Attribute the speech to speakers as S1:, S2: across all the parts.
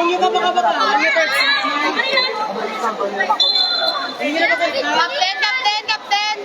S1: nyo ka baka baka.
S2: Captain, captain, captain!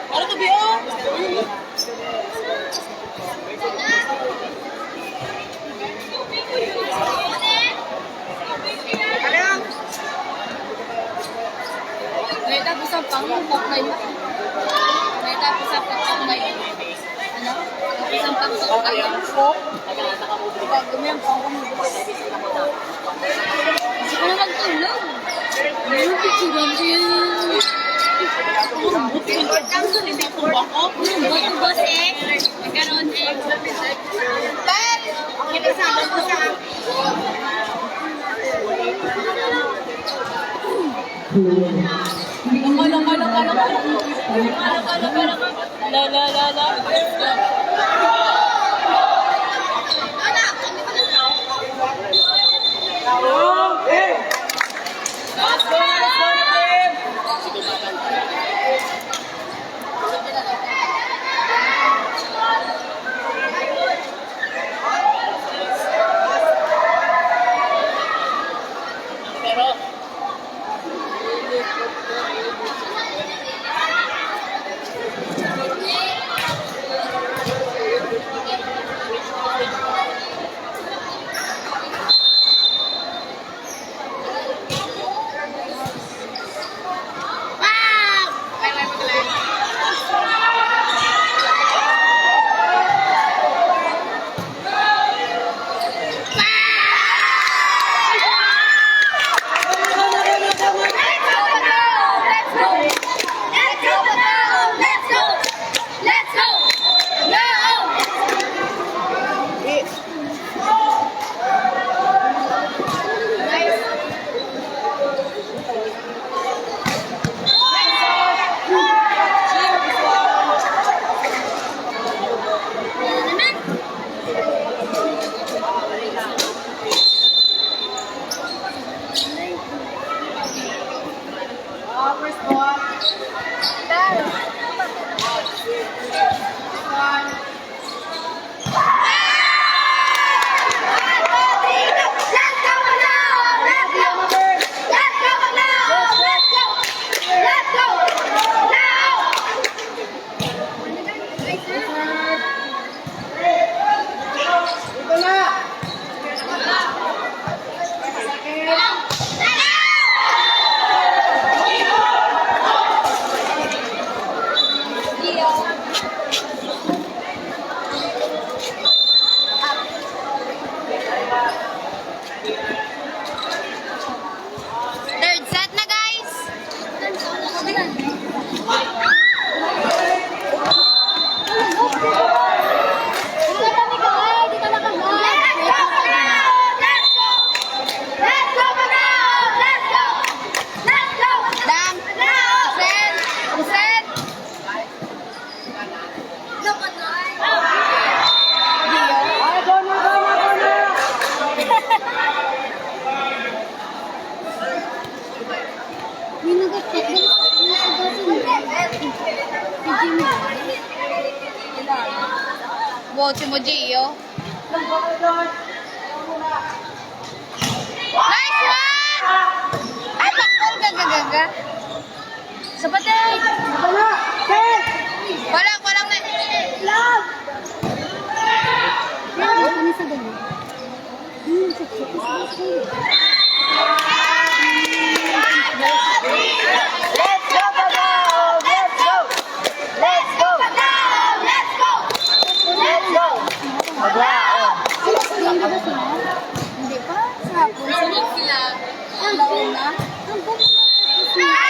S1: Ano to, Bio?
S2: May tapos ang pangkok na yun. May tapos ang pangkok na yun. Ano? Tapos ang pangkok na yun. Pag gumiyang pangkok mo. Kasi ko na magtulog. Mayroon picturean siya.
S1: Hindi ko ba ako?
S2: Bato boss eh. Nagkaroon eh. Bal! Kinasama ko sa...
S1: La la la la.
S2: Third set na guys! Wow, si Mojio. Nice one! Ay, bakol gaga-gaga. Sapatay! Walang na. Love!
S1: Let's go, Pagao! Let's go! Let's go!
S2: Let's go!
S1: Let's go! Pagao!
S2: Hindi pa? Hapon. Sunod sila. Ang laon na. Ang buong Let's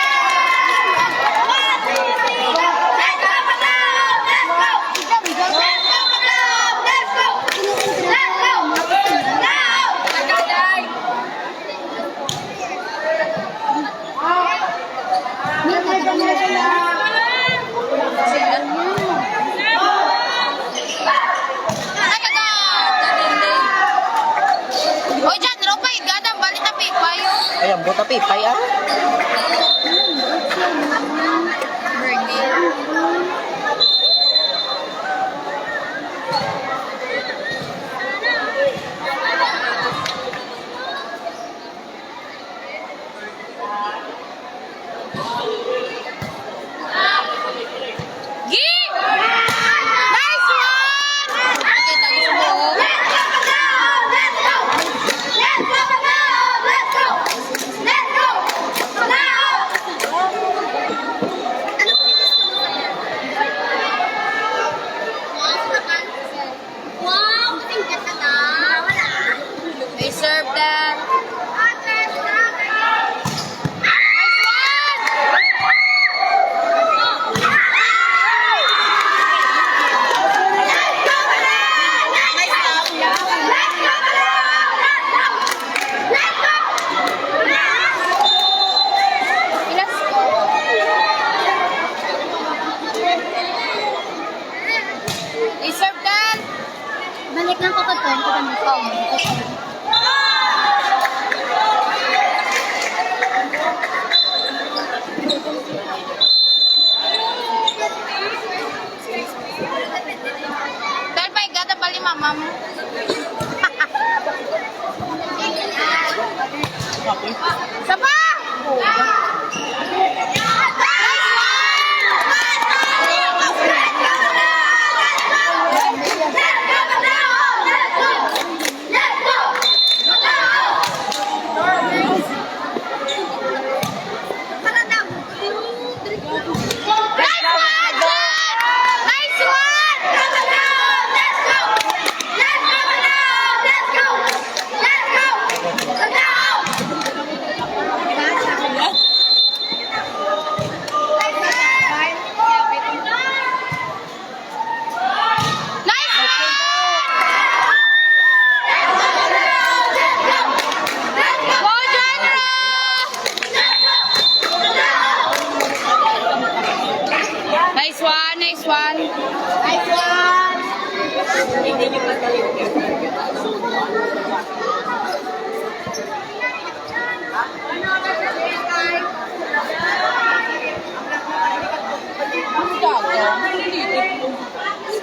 S2: go!
S1: Buta pipay ah.
S2: Burger. Gi! Nice one! Okay, tayo sa buo. They serve that. They serve that.
S3: Balik lang ko ka to.
S2: Dahil pa igada bali mama mo. Sapa! Nice one! Go, Genre! Nice one, nice one. Nice one.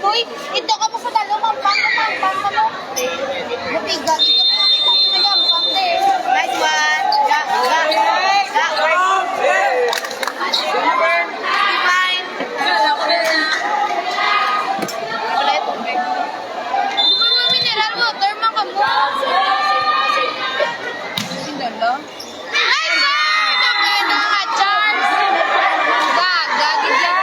S2: Uy, ito ka mo sa dalo, mampang mo. Matigas, ito mo nakita mo mampang din.
S1: Nice one. Fine.
S2: Di ba mga mineral water, mga mo? Sindalo? Ay, sir! Nakita ka, chance! Gagagi dyan.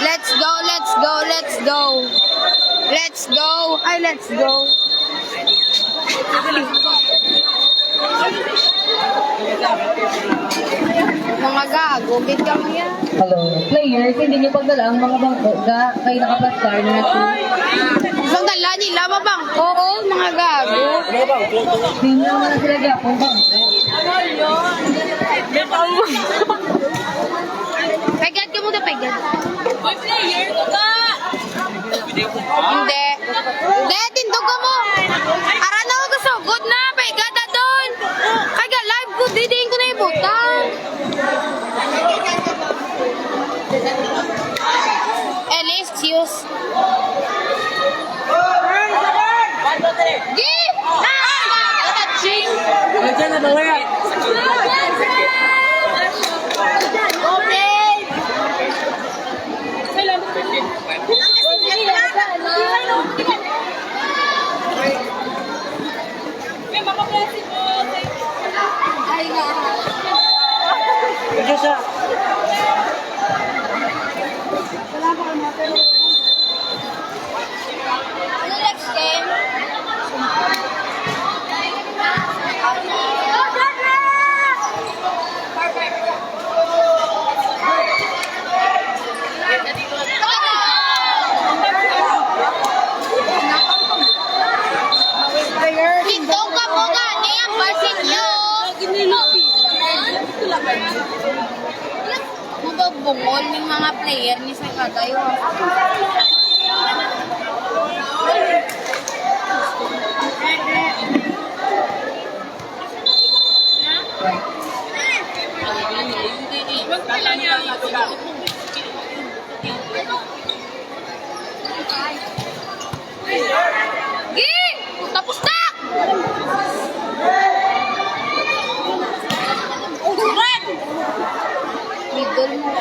S2: Let's go, let's go, let's go. Let's go. Ay, let's go. Mga gago, bigyan mo yan.
S4: Hello, players, hindi niyo pagdala ang mga bangko kay nakapastar na
S2: Isang dala nila, mabangko. Oo, mga gago.
S4: Hindi naman na sila gapong bangko.
S2: Pagad ka muna, pagad.
S3: Boy player ko ka!
S2: Hindi. Hindi, tindog ka mo. Ara na ako gusto. Good na, pagad na doon. Kaya live ko, didiin ko na yung butang. Elisius. Gi! Touching!
S4: Diyan na daw yan. Diyan siya.
S2: Ano next game? bungol ng mga player ni sa kadayo. Gi! Tapos na! Middle mo.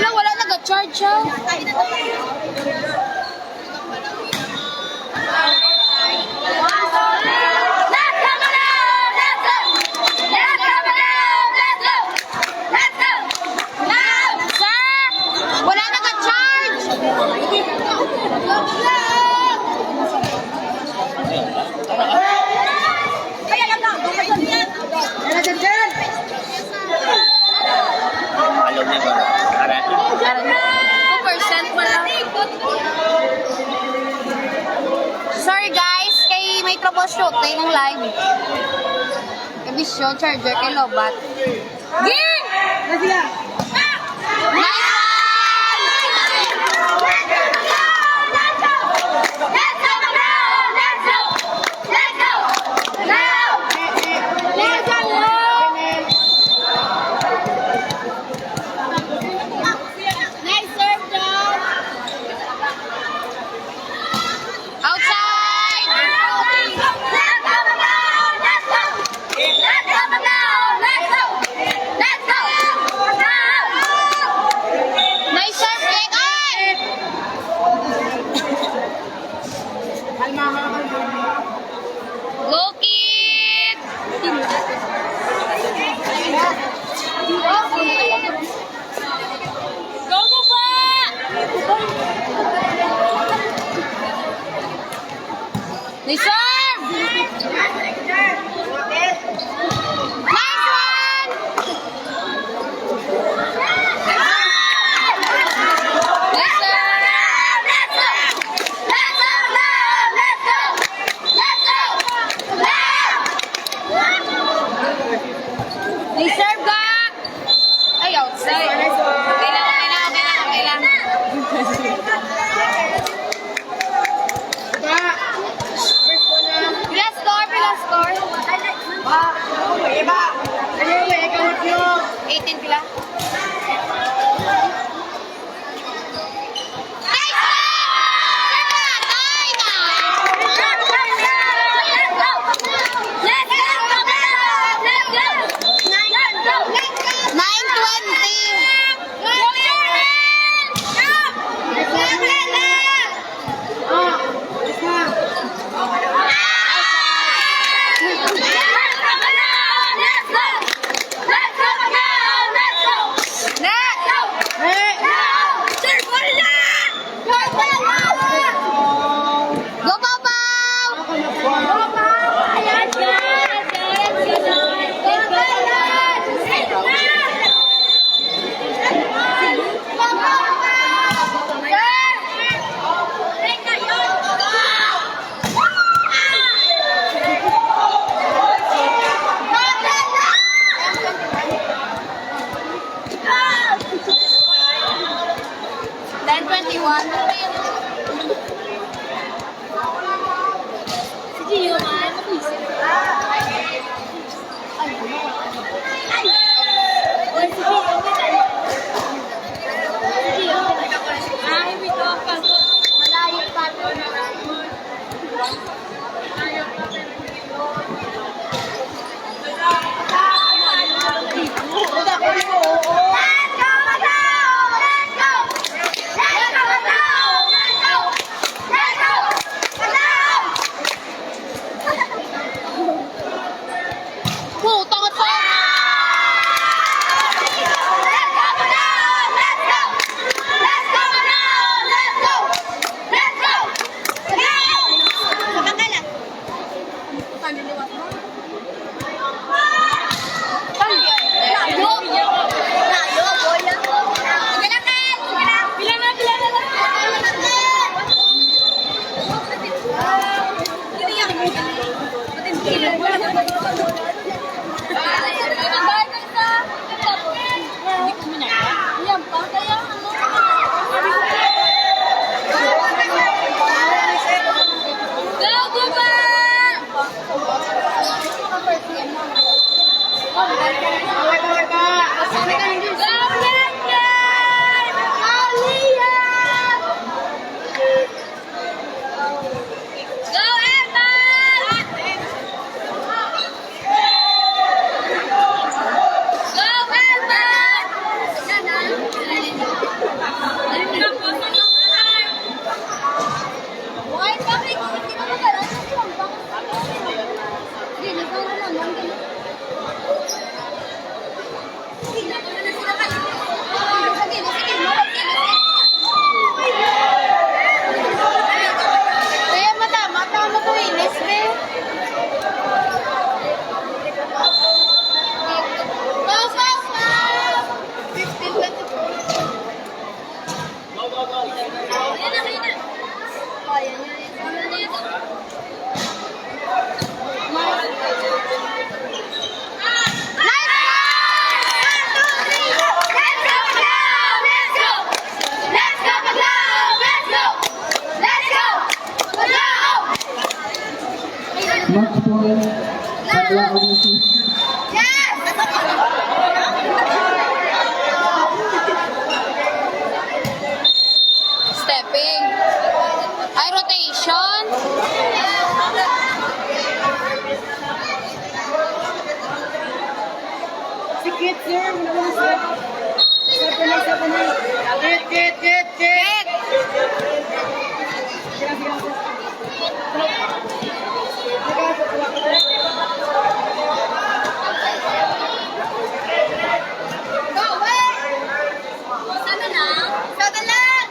S2: Wala nag-charge siya. Wala nag-charge.
S1: Alaw na ba? Karate.
S2: 2% pa lang. Sorry guys, kay may troubleshoot tayo ng live. Kabisyo, charger kay Lobat. Ging! Nice! Go kid! Go go pa! They serve! Nice one! Yes, sir! They serve ka! Ay, outside. Okay lang. Pila score? 18 pila. Kaya mata mo to inis, be. Go, go, go! 15, 24. Ayan na, ayan na. Ayan na, ayan na, ayan na.
S4: Match point. Tatla o musi.
S2: Stepping. Ay, rotation.
S1: Sikit, sir. Sabanay. Get.
S2: Go, wait! Sana lang? Sana lang!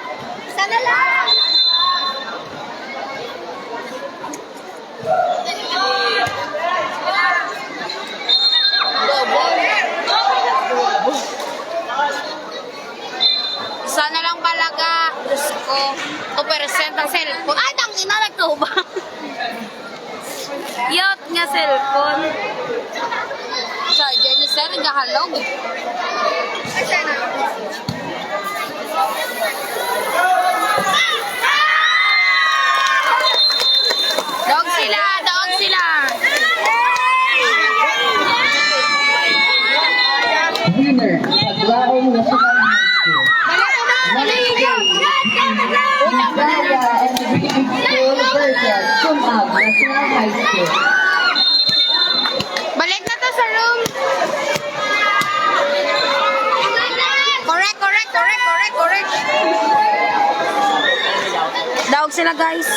S2: Sana lang talaga. Diyos ko. 2% ang cellphone. Ay, tang ina, nagtuba. Yacht nga cellphone. Charger ni sir, gahalog. Ay, sana. Dog sila.
S4: Winner. Paglaong National High School. Isaya Elementary School versus Sumag National High School.
S2: Balik na to sa room. Correct. Dog sila, guys.